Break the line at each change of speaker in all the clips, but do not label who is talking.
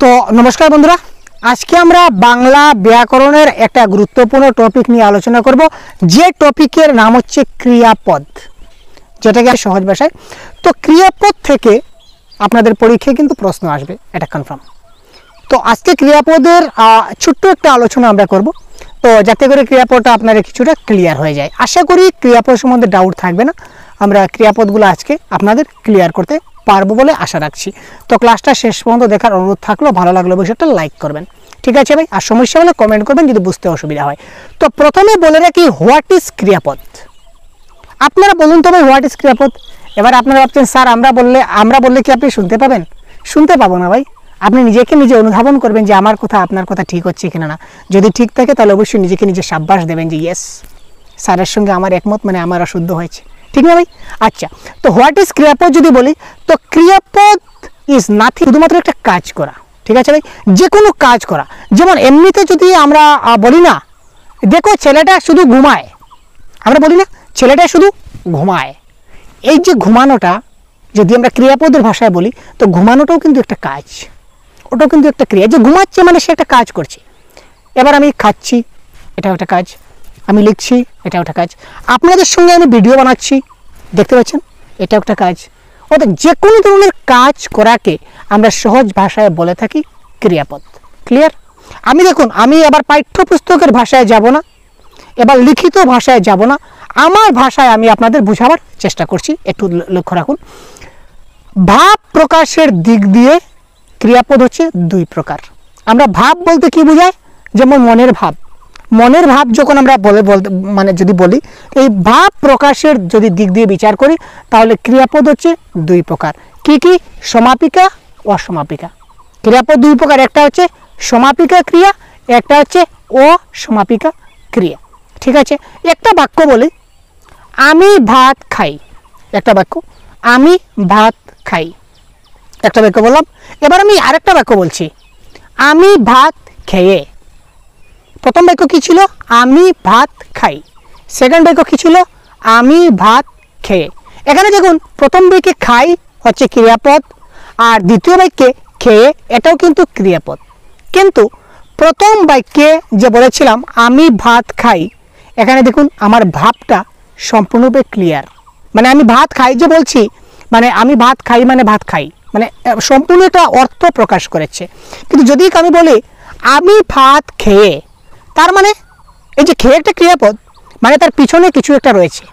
তো নমস্কার বন্ধুরা, আজকে আমরা বাংলা ব্যাকরণের একটা গুরুত্বপূর্ণ টপিক নিয়ে আলোচনা করব, যে টপিকের নাম হচ্ছে ক্রিয়াপদ, যেটাকে সহজ ভাষায়। তো ক্রিয়াপদ থেকে আপনাদের পরীক্ষায় কিন্তু প্রশ্ন আসবে, এটা কনফার্ম। তো আজকে ক্রিয়াপদের ছোট্ট একটা আলোচনা আমরা করব, তো যাতে করে ক্রিয়াপদটা আপনারা কিছুটা ক্লিয়ার হয়ে যায়। আশা করি ক্রিয়াপদ সম্বন্ধে ডাউট থাকবে না। আমরা ক্রিয়াপদগুলো আজকে আপনাদের ক্লিয়ার করতে পারবো বলে আশা রাখছি। তো ক্লাসটা শেষ পর্যন্ত দেখার অনুরোধ থাকলো, ভালো লাগলো বিষয়টা লাইক করবেন, ঠিক আছে ভাই? আর সমস্যা হলে কমেন্ট করবেন যদি বুঝতে অসুবিধা হয়। তো প্রথমে বলে রাখি, হোয়াট ইজ ক্রিয়াপদ। আপনারা বলুন তো ভাই, হোয়াট ইজ ক্রিয়াপদ। এবার আপনারা ভাবছেন স্যার আমরা বললে কি আপনি শুনতে পাবেন? শুনতে পাবো না ভাই। আপনি নিজেকে নিজে অনুধাবন করবেন যে আমার কথা আপনার কথা ঠিক হচ্ছে কিনা না। যদি ঠিক থাকে তাহলে অবশ্যই নিজেকে নিজে সাব্বাস দেবেন যে ইয়েস, স্যারের সঙ্গে আমার একমত, মানে আমার অশুদ্ধ হয়েছে, ঠিক না ভাই? আচ্ছা, তো হোয়াট ইজ ক্রিয়াপদ যদি বলি, তো ক্রিয়াপদ ইজ নাথিং, শুধুমাত্র একটা কাজ করা, ঠিক আছে ভাই? যে কোনো কাজ করা। যেমন এমনিতে যদি আমরা বলি না, দেখো ছেলেটা শুধু ঘুমায়, আমরা বলি না ছেলেটা শুধু ঘুমায়। এই যে ঘুমানোটা যদি আমরা ক্রিয়াপদের ভাষায় বলি, তো ঘুমানোটাও কিন্তু একটা কাজ, ওটাও কিন্তু একটা ক্রিয়া। যে ঘুমাচ্ছে মানে সে একটা কাজ করছে। এবার আমি খাচ্ছি, এটাও একটা কাজ। আমি লিখছি, এটাও একটা কাজ। আপনাদের সঙ্গে আমি ভিডিও বানাচ্ছি, দেখতে পাচ্ছেন, এটাও একটা কাজ। অর্থাৎ যে কোনো ধরনের কাজ করাকে আমরা সহজ ভাষায় বলে থাকি ক্রিয়াপদ। ক্লিয়ার? আমি এবার পাঠ্যপুস্তকের ভাষায় যাব না, এবার লিখিত ভাষায় যাব না, আমার ভাষায় আমি আপনাদের বোঝাবার চেষ্টা করছি। একটু লক্ষ্য রাখুন, ভাব প্রকাশের দিক দিয়ে ক্রিয়াপদ হচ্ছে দুই প্রকার। আমরা ভাব বলতে কি বোঝায়? যেমন মনের ভাব যখন আমরা যদি বলি, এই ভাব প্রকাশের যদি দিক দিয়ে বিচার করি, তাহলে ক্রিয়াপদ হচ্ছে দুই প্রকার। কি কি? সমাপিকা, অসমাপিকা। ক্রিয়াপদ দুই প্রকার, একটা হচ্ছে সমাপিকা ক্রিয়া, একটা হচ্ছে অসমাপিকা ক্রিয়া, ঠিক আছে? একটা বাক্য বলি, আমি ভাত খাই, একটা বাক্য, আমি ভাত খাই, একটা বাক্য বললাম। এবার আমি আরেকটা বাক্য বলছি, আমি ভাত খেয়ে। প্রথম বাক্য কি ছিল? আমি ভাত খাই। সেকেন্ড বাক্য কি ছিল? আমি ভাত খেয়ে। এখানে দেখুন, প্রথম বাক্যে খাই হচ্ছে ক্রিয়াপদ, আর দ্বিতীয় বাক্যে খেয়ে, এটাও কিন্তু ক্রিয়াপদ। কিন্তু প্রথম বাক্যে যে বলেছিলাম আমি ভাত খাই, এখানে দেখুন আমার ভাবটা সম্পূর্ণরূপে ক্লিয়ার। মানে আমি ভাত খাই যে বলছি, মানে আমি ভাত খাই মানে ভাত খাই, মানে সম্পূর্ণ একটা অর্থ প্রকাশ করেছে। কিন্তু যদি আমি বলি আমি ভাত খেয়ে, তার মানে এই যে খেয়ে একটা ক্রিয়াপদ, মানে তার পিছনে কিছু একটা রয়েছে।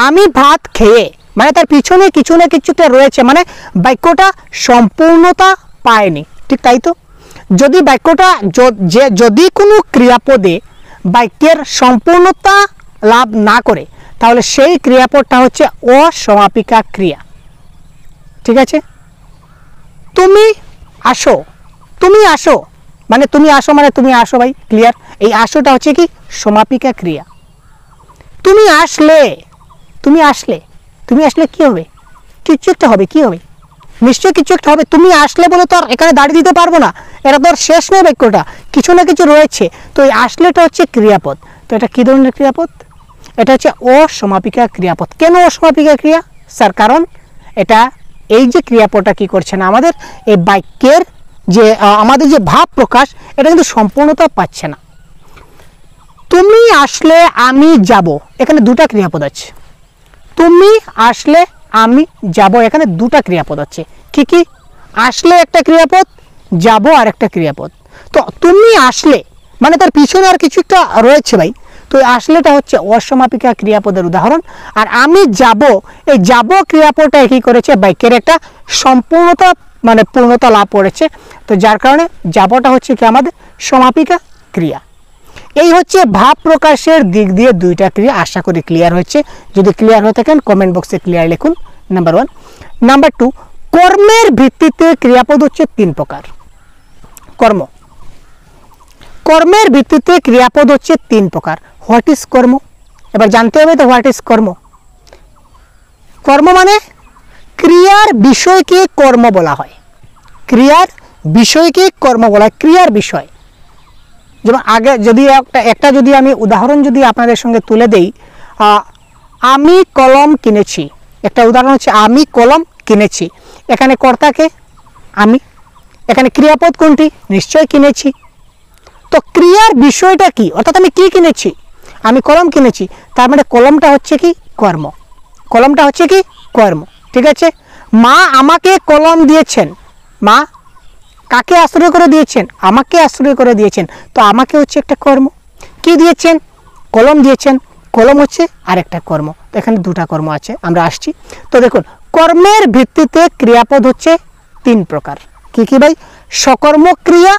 আমি ভাত খেয়ে মানে তার পিছনে কিছু না কিছু একটা রয়েছে, মানে বাক্যটা সম্পূর্ণতা পায়নি, ঠিক তাই তো? যদি বাক্যটা যদি কোনো ক্রিয়াপদে বাক্যের সম্পূর্ণতা লাভ না করে, তাহলে সেই ক্রিয়াপদটা হচ্ছে অসমাপিকা ক্রিয়া, ঠিক আছে? তুমি আসো, তুমি আসো মানে তুমি আসো, মানে তুমি আসো ভাই, ক্লিয়ার? এই আসোটা হচ্ছে কি? সমাপিকা ক্রিয়া। তুমি আসলে, তুমি আসলে, তুমি আসলে কি হবে? কিছু একটা হবে, কি হবে? নিশ্চয়ই কিছু একটা হবে। তুমি আসলে বলে তো আর এখানে দাঁড়িয়ে দিতে পারবো না, এটা তো আর শেষ নয় বাক্যটা, কিছু না কিছু রয়েছে। তো এই আসলেটা হচ্ছে ক্রিয়াপদ। তো এটা কি ধরনের ক্রিয়াপদ? এটা হচ্ছে অসমাপিকা ক্রিয়াপদ। কেন অসমাপিকা ক্রিয়া স্যার? কারণ এটা এই যে ক্রিয়াপদটা কি করছে না, আমাদের এই বাক্যের যে আমাদের যে ভাব প্রকাশ, এটা কিন্তু সম্পূর্ণতা পাচ্ছে না। তুমি আসলে আমি যাব, এখানে দুটা ক্রিয়াপদ আছে। তুমি আসলে আমি যাব, এখানে দুটা ক্রিয়াপদ আছে। কি কি? আসলে একটা ক্রিয়াপদ, যাব আর একটা ক্রিয়াপদ। তো তুমি আসলে মানে তার পিছনে আর কিছু একটা রয়েছে ভাই। তো আসলেটা হচ্ছে অসমাপিকা ক্রিয়াপদের উদাহরণ। আর আমি যাব, এই যাব ক্রিয়াপদটা কি করেছে? বাক্যের একটা সম্পূর্ণতা মানে পূর্ণতা লাভ করেছে। তো যার কারণে যাবটা হচ্ছে কি আমাদের সমাপিকা ক্রিয়া। এই হচ্ছে ভাব প্রকাশের দিক দিয়ে দুইটা ক্রিয়া। আশা করি ক্লিয়ার হচ্ছে। যদি ক্লিয়ার হয়ে থাকেন কমেন্ট বক্সে ক্লিয়ার লিখুন, নাম্বার 1। নাম্বার 2, কর্মের ভিত্তিতে ক্রিয়াপদ হচ্ছে তিন প্রকার। কর্মের ভিত্তিতে ক্রিয়াপদ হচ্ছে তিন প্রকার। হোয়াট ইজ কর্ম? এবার জানতে হবে তো হোয়াট ইজ কর্ম। কর্ম মানে ক্রিয়ার বিষয়কে কর্ম বলা হয়। ক্রিয়ার বিষয়কে কর্ম বলা হয়, ক্রিয়ার বিষয়। যেমন আগে যদি একটা যদি আমি উদাহরণ যদি আপনাদের সঙ্গে তুলে দেই, আমি কলম কিনেছি, একটা উদাহরণ হচ্ছে আমি কলম কিনেছি। এখানে কর্তাকে আমি, এখানে ক্রিয়াপদ কোনটি? নিশ্চয় কিনেছি। তো ক্রিয়ার বিষয়টা কি, অর্থাৎ আমি কি কিনেছি? আমি কলম কিনেছি, তার মানে কলমটা হচ্ছে কি? কর্ম। কলমটা হচ্ছে কি? কর্ম। ঠিক আছে। মা আমাকে কলম দিয়েছেন। মা কাকে আশ্রয় করে দিয়েছেন? আমাকে আশ্রয় করে দিয়েছেন। তো আমাকে হচ্ছে একটা কর্ম। কি দিয়েছেন? কলম দিয়েছেন। কলম হচ্ছে আরেকটা কর্ম। তো এখানে দুটা কর্ম আছে, আমরা আসছি। তো দেখুন, কর্মের ভিত্তিতে ক্রিয়াপদ হচ্ছে 3 প্রকার। কি কি ভাই? সকর্মক ক্রিয়া,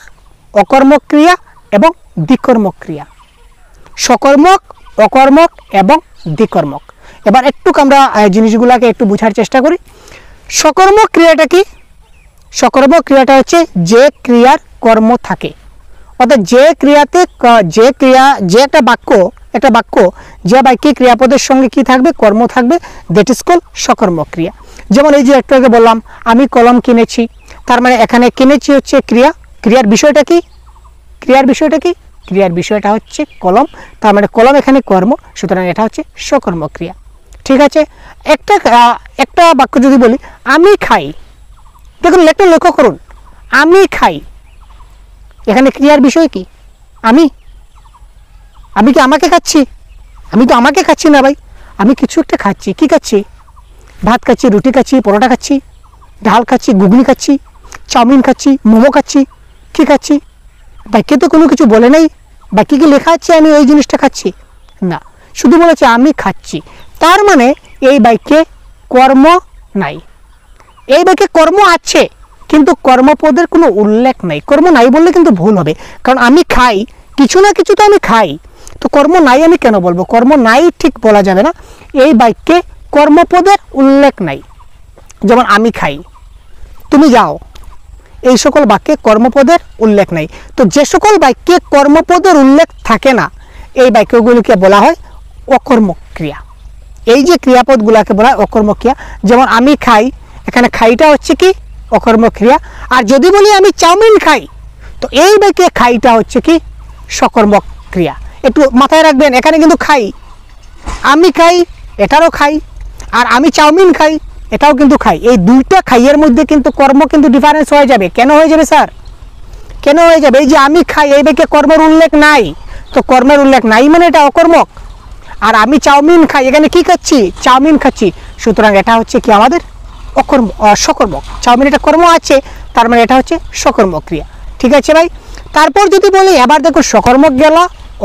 অকর্মক ক্রিয়া এবং দ্বিকর্মক ক্রিয়া। সকর্মক, অকর্মক এবং দ্বিকর্মক। এবার একটু আমরা জিনিসগুলোকে একটু বোঝার চেষ্টা করি। সকর্মক ক্রিয়াটা কি? সকর্মক ক্রিয়াটা হচ্ছে যে ক্রিয়ার কর্ম থাকে, অর্থাৎ যে ক্রিয়াতে যে একটা বাক্য যে বাক্যে ক্রিয়াপদের সঙ্গে কি থাকবে? কর্ম থাকবে, দ্যাট ইজ কল সকর্মক ক্রিয়া। যেমন এই যে একটু আগে বললাম আমি কলম কিনেছি, তার মানে এখানে কিনেছি হচ্ছে ক্রিয়া। ক্রিয়ার বিষয়টা কি? ক্রিয়ার বিষয়টা কি? ক্রিয়ার বিষয়টা হচ্ছে কলম, তার মানে কলম এখানে কর্ম, সুতরাং এটা হচ্ছে সকর্মক ক্রিয়া। ঠিক আছে। একটা বাক্য যদি বলি আমি খাই, দেখুন একটা লক্ষ্য করুন, আমি খাই, এখানে ক্রিয়ার বিষয় কি? আমি কি আমাকে খাচ্ছি? আমি তো আমাকে খাচ্ছি না ভাই, আমি কিছু একটা খাচ্ছি। কি খাচ্ছি? ভাত খাচ্ছি, রুটি খাচ্ছি, পরোটা খাচ্ছি, ডাল খাচ্ছি, ঘুগনি খাচ্ছি, চাউমিন খাচ্ছি, মোমো খাচ্ছি। কি খাচ্ছি? বাক্যে তো কোনো কিছু বলে নেই, বাক্যে কি লেখা আছে আমি এই জিনিসটা খাচ্ছি? না, শুধু বলেছে আমি খাচ্ছি। তার মানে এই বাক্যে কর্ম নাই। এই বাক্যে কর্ম আছে কিন্তু কর্মপদের কোনো উল্লেখ নাই। কর্ম নাই বললে কিন্তু ভুল হবে, কারণ আমি খাই, কিছু না কিছু তো আমি খাই, তো কর্ম নাই আমি কেন বলবো? কর্ম নাই ঠিক বলা যাবে না। এই বাক্যে কর্মপদের উল্লেখ নাই। যেমন আমি খাই, তুমি যাও, এই সকল বাক্যে কর্মপদের উল্লেখ নাই। তো যে সকল বাক্যে কর্মপদের উল্লেখ থাকে না, এই বাক্যগুলিকে বলা হয় অকর্মক ক্রিয়া। এই যে ক্রিয়াপদগুলোকে বলা হয় অকর্মক ক্রিয়া। যেমন আমি খাই, এখানে খাইটা হচ্ছে কি? অকর্মক ক্রিয়া। আর যদি বলি আমি চাউমিন খাই, তো এই বাক্যে খাইটা হচ্ছে কি? সকর্মক ক্রিয়া। একটু মাথায় রাখবেন, এখানে কিন্তু খাই, আমি খাই এটারও খাই, আর আমি চাউমিন খাই এটাও কিন্তু খাই। এই দুইটা খাইয়ের মধ্যে কিন্তু কর্ম কিন্তু ডিফারেন্স হয়ে যাবে। কেন হয়ে যাবে স্যার? কেন হয়ে যাবে? এই যে আমি খাই, এই বাক্যে কর্মের উল্লেখ নাই, তো কর্মের উল্লেখ নাই মানে এটা অকর্মক। আর আমি চাউমিন খাই, এখানে কি খাচ্ছি? চাউমিন খাচ্ছি, সুতরাং এটা হচ্ছে কি? আমাদের সকর্মক। চাউমিন এটা কর্ম আছে, তার মানে এটা হচ্ছে সকর্মক ক্রিয়া। ঠিক আছে ভাই। তারপর যদি বলি, এবার দেখো সকর্মক গেল,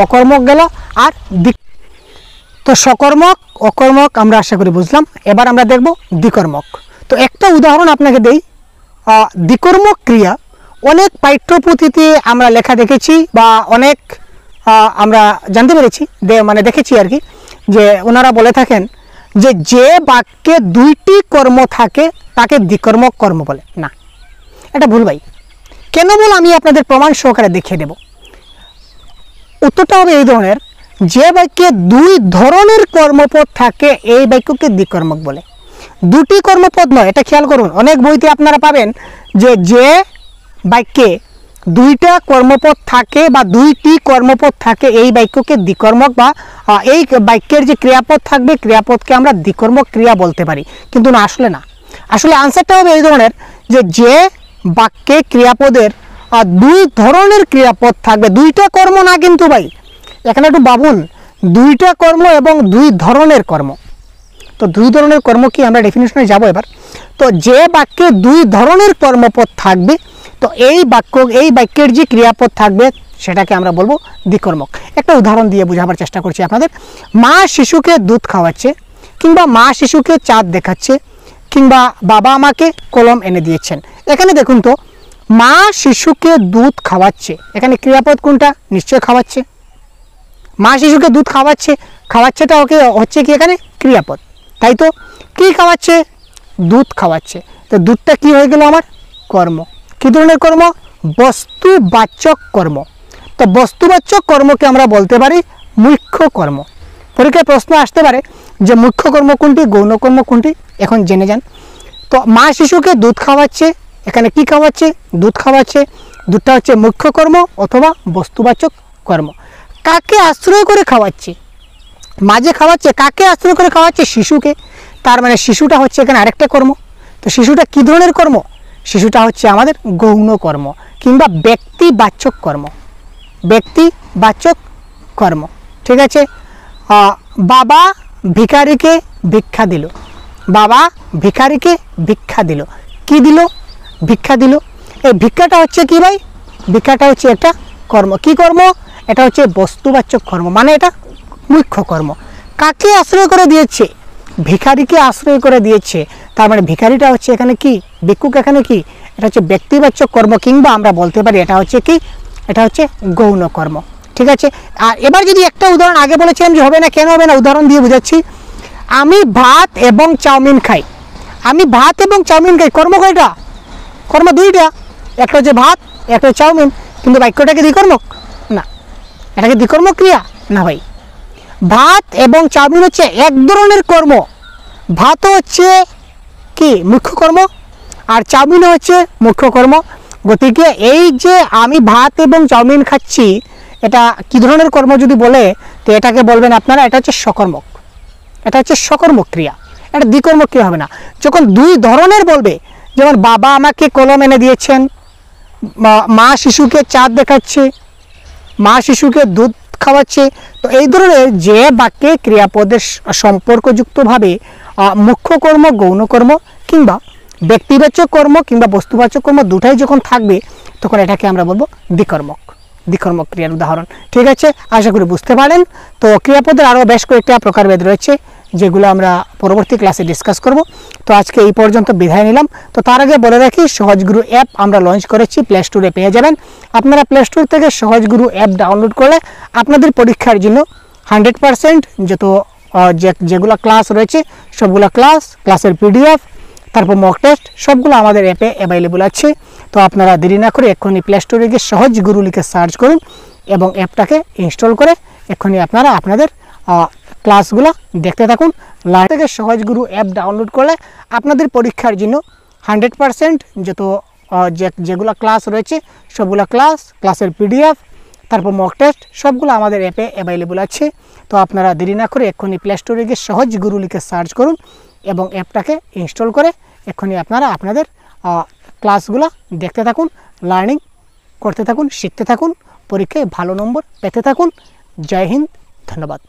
অকর্মক গেল, আর তো সকর্মক অকর্মক আমরা আশা করি বুঝলাম। এবার আমরা দেখব দ্বিকর্মক। তো একটা উদাহরণ আপনাকে দেই। দ্বিকর্মক ক্রিয়া অনেক পাঠ্যপুথিতে আমরা লেখা দেখেছি, বা অনেক আমরা জানতে পেরেছি, মানে দেখেছি আর কি, যে ওনারা বলে থাকেন যে বাক্যে 2টি কর্ম থাকে তাকে দ্বিকর্মক কর্ম বলে না। এটা ভুল ভাই। কেন বল? আমি আপনাদের প্রমাণ সহকারে দেখিয়ে দেব। উত্তরটা হবে এই ধরনের, যে বাক্যে 2 ধরনের কর্মপদ থাকে এই বাক্যকে দ্বিকর্মক বলে। 2টি কর্মপদ নয়, এটা খেয়াল করুন। অনেক বইতে আপনারা পাবেন যে বাক্যে 2টা কর্মপদ থাকে বা 2টি কর্মপদ থাকে এই বাক্যকে দ্বিকর্মক, বা এই বাক্যের যে ক্রিয়াপদ থাকবে ক্রিয়াপদকে আমরা দ্বিকর্মক ক্রিয়া বলতে পারি। কিন্তু না, আসলে না। আসলে আনসারটা হবে এই ধরনের, যে বাক্যে ক্রিয়াপদের 2 ধরনের ক্রিয়াপদ থাকবে, 2টা কর্ম না কিন্তু ভাই, এখানে একটু ভাবুন, 2টা কর্ম এবং 2 ধরনের কর্ম। তো 2 ধরনের কর্ম কি, আমরা ডেফিনিশনে যাব এবার। তো যে বাক্যে 2 ধরনের কর্মপদ থাকবে, তো এই বাক্যের যে ক্রিয়াপদ থাকবে সেটাকে আমরা বলবো দ্বিকর্মক। একটা উদাহরণ দিয়ে বোঝাবার চেষ্টা করছি আপনাদের। মা শিশুকে দুধ খাওয়াচ্ছে, কিংবা মা শিশুকে চাঁদ দেখাচ্ছে, কিংবা বাবা আমাকে কলম এনে দিয়েছেন। এখানে দেখুন তো, মা শিশুকে দুধ খাওয়াচ্ছে, এখানে ক্রিয়াপদ কোনটা? নিশ্চয় খাওয়াচ্ছে। মা শিশুকে দুধ খাওয়াচ্ছে, খাওয়াচ্ছেটা ওকে হচ্ছে কি এখানে? ক্রিয়াপদ, তাই তো? কি খাওয়াচ্ছে? দুধ খাওয়াচ্ছে। তো দুধটা কি হয়ে গেল আমার? কর্ম। কি ধরনের কর্ম? বস্তুবাচক কর্ম। তো বস্তুবাচক কর্মকে আমরা বলতে পারি মুখ্য কর্ম। পরীক্ষায় প্রশ্ন আসতে পারে যে মুখ্য কর্ম কোনটি, গৌণ কর্ম কোনটি, এখন জেনে যান। তো মা শিশুকে দুধ খাওয়াচ্ছে, এখানে কি খাওয়াচ্ছে? দুধ খাওয়াচ্ছে। দুধটা হচ্ছে মুখ্য কর্ম অথবা বস্তুবাচক কর্ম। কাকে আশ্রয় করে খাওয়াচ্ছে? মা যে খাওয়াচ্ছে, কাকে আশ্রয় করে খাওয়াচ্ছে? শিশুকে। তার মানে শিশুটা হচ্ছে এখানে আরেকটা কর্ম। তো শিশুটা কি ধরনের কর্ম? শিশুটা হচ্ছে আমাদের গৌণ কর্ম কিংবা ব্যক্তিবাচক কর্ম, ব্যক্তিবাচক কর্ম। ঠিক আছে, বাবা ভিখারিকে ভিক্ষা দিল, বাবা ভিখারিকে ভিক্ষা দিল, কি দিল? ভিক্ষা দিল। এই ভিক্ষাটা হচ্ছে কি ভাই? ভিক্ষাটা হচ্ছে একটা কর্ম। কি কর্ম? এটা হচ্ছে বস্তুবাচক কর্ম, মানে এটা মুখ্য কর্ম। কাকে আশ্রয় করে দিয়েছে? ভিখারিকে আশ্রয় করে দিয়েছে। তার মানে ভিখারিটা হচ্ছে এখানে কি? ভিক্ষুক এখানে কি? এটা হচ্ছে ব্যক্তিবাচক কর্ম, কিংবা আমরা বলতে পারি এটা হচ্ছে কি? এটা হচ্ছে গৌণ কর্ম। ঠিক আছে, আর এবার যদি একটা উদাহরণ, আগে বলেছিলাম যে হবে না, কেন হবে না, উদাহরণ দিয়ে বুঝাচ্ছি। আমি ভাত এবং চাউমিন খাই, আমি ভাত এবং চাউমিন খাই, কর্ম কয়টা? কর্ম দুইটা, একটা হচ্ছে ভাত, একটা হচ্ছে চাউমিন, কিন্তু বাক্যটাকে দ্বিকর্মক না, এটাকে দ্বিকর্মক ক্রিয়া না ভাই। ভাত এবং চাউমিন হচ্ছে এক ধরনের কর্ম, ভাত হচ্ছে কি? মুখ্য কর্ম, আর চাউমিন হচ্ছে মুখ্য কর্ম। গতিকে এই যে আমি ভাত এবং চাউমিন খাচ্ছি, এটা কি ধরনের কর্ম যদি বলে, তো এটাকে বলবেন আপনারা এটা হচ্ছে সকর্মক, এটা হচ্ছে সকর্মক ক্রিয়া, এটা দ্বিকর্মক ক্রিয়া হবে না। যখন দুই ধরনের বলবে, যেমন বাবা আমাকে কলম এনে দিয়েছেন, মা শিশুকে চাঁদ দেখাচ্ছে, মা শিশুকে দুধ খাওয়াচ্ছে, তো এই ধরনের যে বাক্যে ক্রিয়াপদের সম্পর্কযুক্তভাবে মুখ্য কর্ম, গৌণ কর্ম কিংবা ব্যক্তিবাচক কর্ম কিংবা বস্তুবাচক কর্ম দুটাই যখন থাকবে, তখন এটাকে আমরা বলবো দ্বিকর্মক, দ্বিকর্মক ক্রিয়ার উদাহরণ। ঠিক আছে, আশা করি বুঝতে পারেন। তো ক্রিয়াপদের আরও বেশ কয়েকটা প্রকারভেদ রয়েছে, যেগুলো আমরা পরবর্তী ক্লাসে ডিসকাস করব। তো আজকে এই পর্যন্ত বিদায় নিলাম। তো তার আগে বলে রাখি, সহজগুরু অ্যাপ আমরা লঞ্চ করেছি, প্লে স্টোরে পেয়ে যাবেন। আপনারা প্লে স্টোর থেকে সহজগুরু অ্যাপ ডাউনলোড করলে আপনাদের পরীক্ষার জন্য 100% যত যেগুলো ক্লাস রয়েছে সবগুলো ক্লাসের পিডিএফ, তারপর মক টেস্ট, সবগুলো আমাদের অ্যাপে অ্যাভেলেবল আছে। তো আপনারা দেরি না করে এক্ষুনি প্লে স্টোরে গিয়ে সহজগুরু লিখে সার্চ করুন এবং অ্যাপটাকে ইনস্টল করে এক্ষুনি আপনারা আপনাদের ক্লাসগুলো দেখতে থাকুন। থেকে সহজগুরু অ্যাপ ডাউনলোড করলে আপনাদের পরীক্ষার জন্য 100% যত যেগুলো ক্লাস রয়েছে সবগুলো ক্লাসের পিডিএফ, তারপর মক টেস্ট, সবগুলো আমাদের অ্যাপে অ্যাভেলেবল আছে। তো আপনারা দেরি না করে এক্ষুনি প্লে স্টোরে গিয়ে সহজগুরু লিখে সার্চ করুন এবং অ্যাপটাকে ইনস্টল করে এক্ষুনি আপনারা আপনাদের ক্লাসগুলো দেখতে থাকুন, লার্নিং করতে থাকুন, শিখতে থাকুন, পরীক্ষায় ভালো নম্বর পেতে থাকুন। জয় হিন্দ, ধন্যবাদ।